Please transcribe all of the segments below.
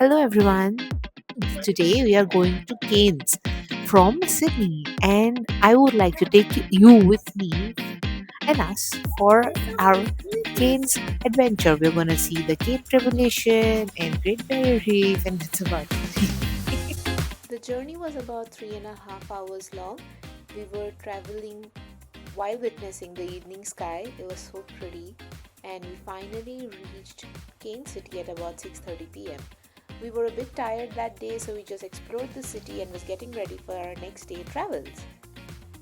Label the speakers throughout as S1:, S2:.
S1: Hello everyone. Today we are going to Cairns from Sydney, and I would like to take you with me and us for our Cairns adventure. We're going to see the Cape Tribulation and Great Barrier Reef, and it's about
S2: The journey was about 3.5 hours long. We were traveling while witnessing the evening sky. It was so pretty, and we finally reached Cairns City at about 6:30 p.m. We were a bit tired that day, so we just explored the city and was getting ready for our next day travels.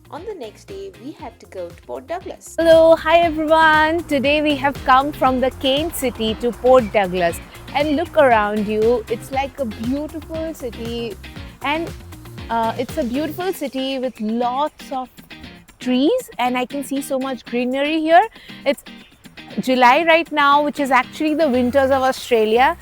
S2: On the next day, we had to go to Port Douglas.
S3: Hello, hi everyone. Today we have come from the Cairns city to Port Douglas, and look around you. It's like a beautiful city, and it's a beautiful city with lots of trees, and I can see so much greenery here. It's July right now, which is actually the winters of Australia.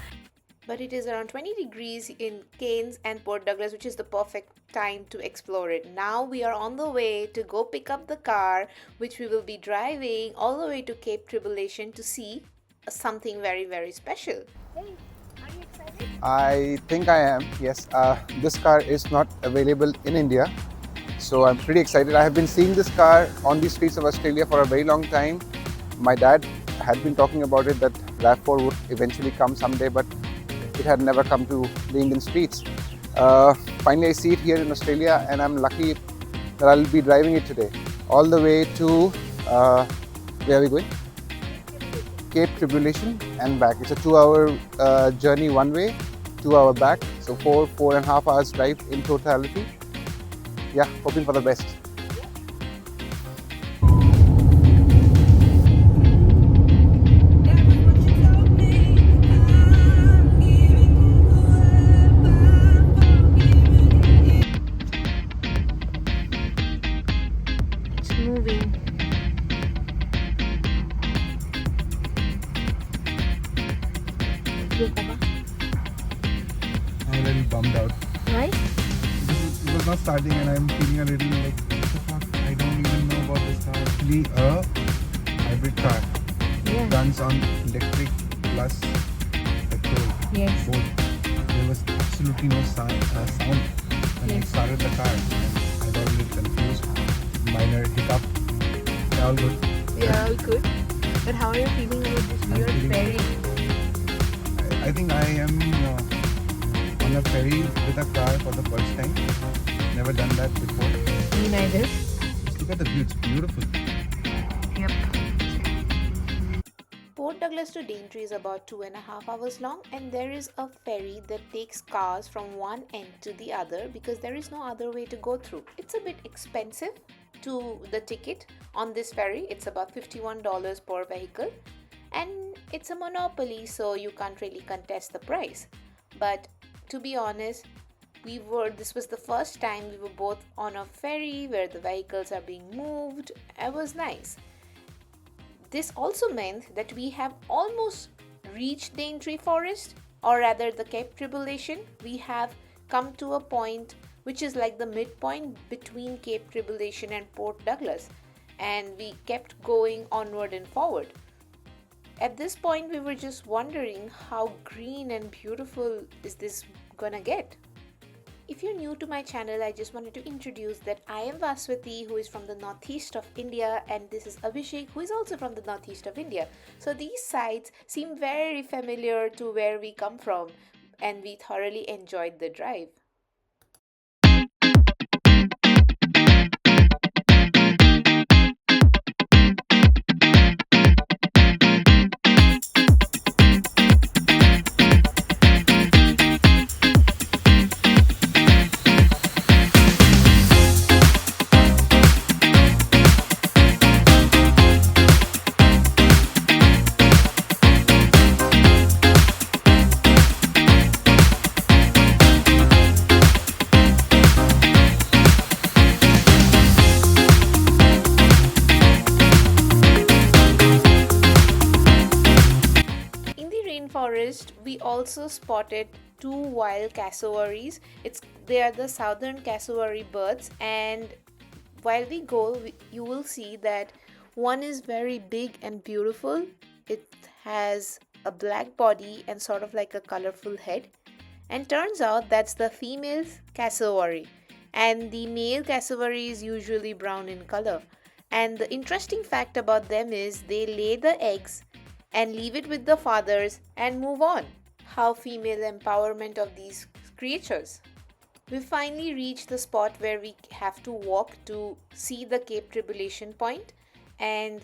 S2: But it is around 20 degrees in Cairns and Port Douglas, which is the perfect time to explore it. Now we are on the way to go pick up the car, which we will be driving all the way to Cape Tribulation to see something very, very special.
S3: Hey, are you excited?
S4: I think I am, yes. This car is not available in India, so I'm pretty excited. I have been seeing this car on the streets of Australia for a very long time. My dad had been talking about it that RAV4 would eventually come someday, but it had never come to the Indian streets. Finally, I see it here in Australia, and I'm lucky that I'll be driving it today. All the way to, where are we going? Cape Tribulation and back. It's a 2 hour journey one way, 2 hour back. So 4.5 hours drive in totality. Yeah, hoping for the best.
S3: It's moving. Look, Papa.
S4: I'm a little bummed out.
S3: Right?
S4: It was not starting, and I'm feeling a little like, what the fuck? I don't even know about this car. Actually, a hybrid car.
S3: Yeah.
S4: It runs on electric plus petrol.
S3: Yes.
S4: Both. There was absolutely no sound when I
S3: Yes.
S4: started the car, and I got a little confused. Minor hiccup. Yeah, all good.
S3: Yeah, all good. But how are you feeling about this weird
S4: feeling-
S3: ferry?
S4: I think I am on a ferry with a car for the first time. Never done that before.
S3: Me neither.
S4: Just look at the view, it's beautiful.
S3: Yep.
S2: Port Douglas to Daintree is about 2.5 hours long, and there is a ferry that takes cars from one end to the other because there is no other way to go through. It's a bit expensive to the ticket on this ferry. It's about $51 per vehicle, and it's a monopoly, so you can't really contest the price. But to be honest, this was the first time we were both on a ferry where the vehicles are being moved. It was nice. This also meant that we have almost reached Daintree Forest, or rather the Cape Tribulation. We have come to a point which is like the midpoint between Cape Tribulation and Port Douglas, and we kept going onward and forward. At this point, we were just wondering how green and beautiful is this gonna get. If you're new to my channel, I just wanted to introduce that I am Vaswati, who is from the northeast of India, and this is Abhishek, who is also from the northeast of India. So these sites seem very familiar to where we come from, and we thoroughly enjoyed the drive. In the rainforest, we also spotted two wild cassowaries. They are the southern cassowary birds, and while we go, you will see that one is very big and beautiful. It has a black body and sort of like a colorful head. And turns out that's the female cassowary, and the male cassowary is usually brown in color. And the interesting fact about them is they lay the eggs and leave it with the fathers and move on. How female empowerment of these creatures. We finally reached the spot where we have to walk to see the Cape Tribulation Point, and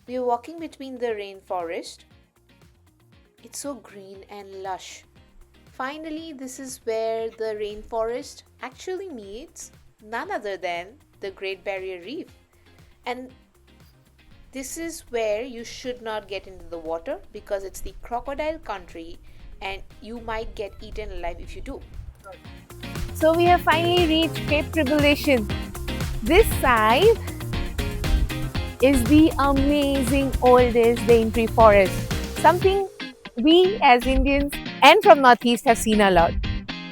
S2: we are walking between the rainforest. It's so green and lush. Finally, this is where the rainforest actually meets none other than the Great Barrier Reef. And this is where you should not get into the water because it's the crocodile country and you might get eaten alive if you do.
S3: So we have finally reached Cape Tribulation. This side is the amazing oldest Daintree forest. Something we as Indians and from Northeast have seen a lot.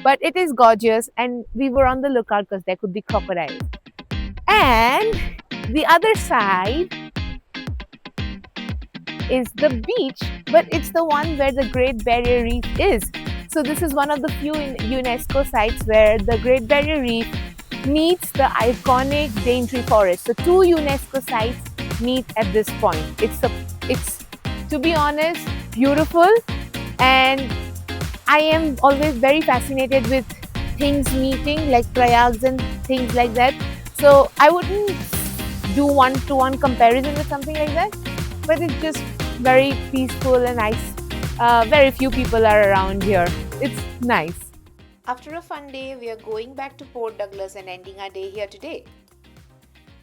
S3: But it is gorgeous and we were on the lookout because there could be crocodiles. And the other side is the beach, but it's the one where the Great Barrier Reef is. So this is one of the few UNESCO sites where the Great Barrier Reef meets the iconic Daintree forest. So two UNESCO sites meet at this point. It's to be honest, beautiful, and I am always very fascinated with things meeting like Prayags and things like that. So I wouldn't do one-to-one comparison with something like that, but it's just very peaceful and nice. Very few people are around here. It's nice.
S2: After a fun day, we are going back to Port Douglas and ending our day here today.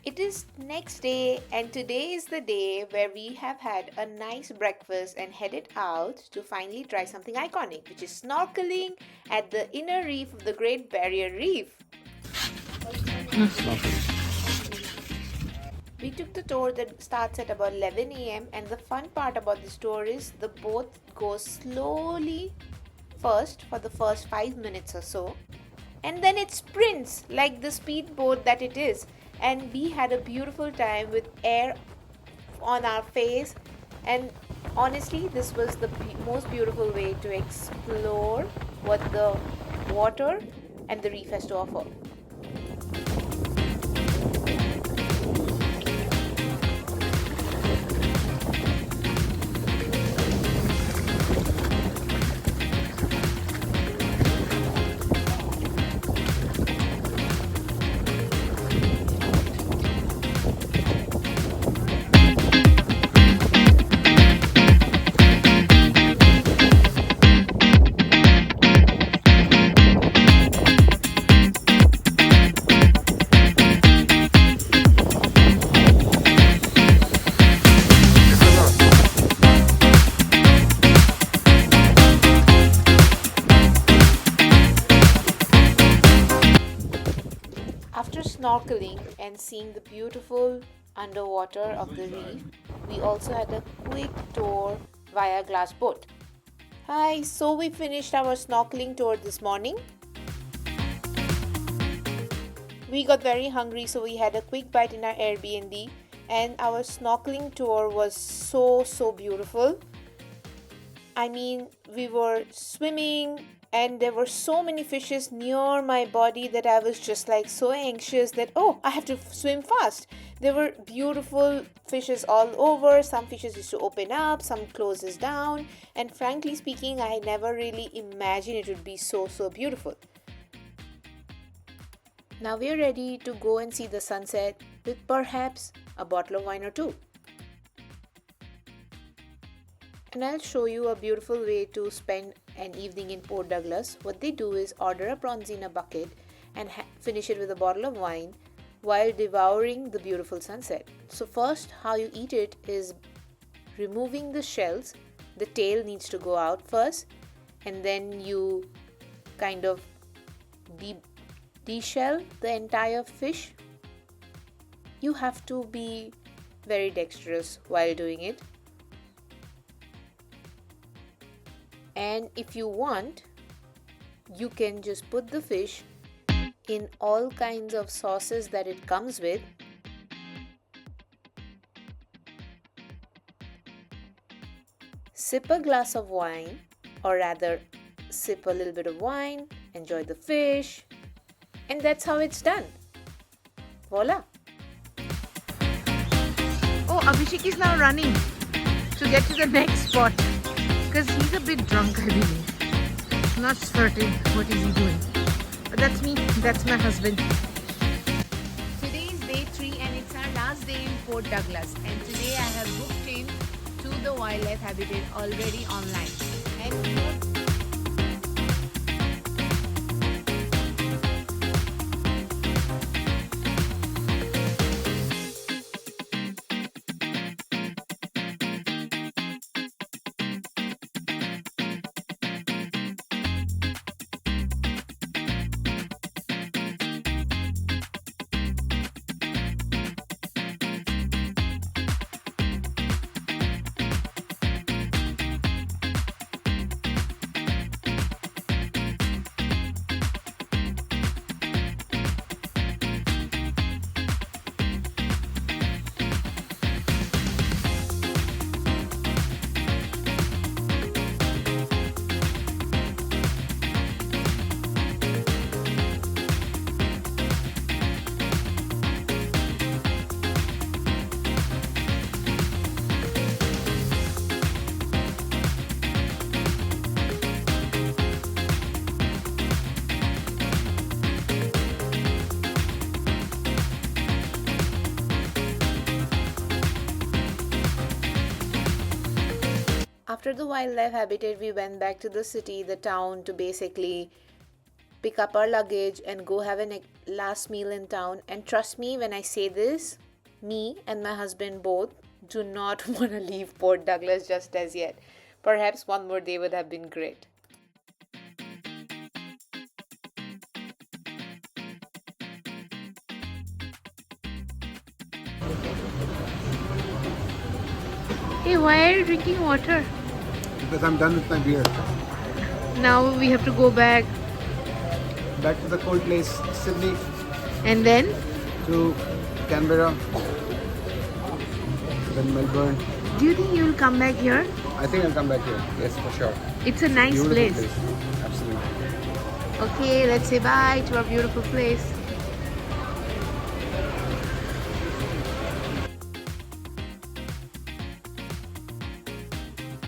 S2: It is next day, and today is the day where we have had a nice breakfast and headed out to finally try something iconic, which is snorkeling at the inner reef of the Great Barrier Reef. We took the tour that starts at about 11 a.m. and the fun part about this tour is the boat goes slowly first for the first 5 minutes or so, and then it sprints like the speedboat that it is. And we had a beautiful time with air on our face, and honestly this was the most beautiful way to explore what the water and the reef has to offer. After snorkeling and seeing the beautiful underwater of the reef, we also had a quick tour via glass boat. Hi, so we finished our snorkeling tour this morning. We got very hungry, so we had a quick bite in our Airbnb, and our snorkeling tour was so beautiful. I mean, we were swimming and there were so many fishes near my body that I was just like so anxious that, oh, I have to swim fast. There were beautiful fishes all over. Some fishes used to open up, some closes down, and frankly speaking, I never really imagined it would be so beautiful. Now we are ready to go and see the sunset with perhaps a bottle of wine or two. And I'll show you a beautiful way to spend an evening in Port Douglas. What they do is order a prawns in a bucket and finish it with a bottle of wine while devouring the beautiful sunset. So first, how you eat it is removing the shells. The tail needs to go out first, and then you kind of de-shell the entire fish. You have to be very dexterous while doing it. And if you want, you can just put the fish in all kinds of sauces that it comes with. Sip a glass of wine, or rather sip a little bit of wine, enjoy the fish, and that's how it's done. Voila!
S1: Oh, Abhishek is now running to get to the next spot because he's a bit drunk, I believe. Not certain what is he doing. But that's me, that's my husband. Today is day 3 and it's our last day in Port Douglas. And today I have booked in to the wildlife habitat already online. And
S2: after the wildlife habitat, we went back to the city, the town, to basically pick up our luggage and go have a last meal in town. And trust me when I say this, me and my husband both do not want to leave Port Douglas just as yet. Perhaps one more day would have been great.
S1: hey, why are you drinking water?
S4: Because I'm done with my beer.
S1: Now we have to go back
S4: Back to the cold place, Sydney,
S1: and then
S4: to Canberra, then Melbourne.
S1: do you think you will come back here?
S4: I think I'll come back here. Yes, for sure.
S1: It's a nice
S4: Beautiful
S1: place.
S4: place. Absolutely.
S1: Okay, let's say bye to our beautiful place.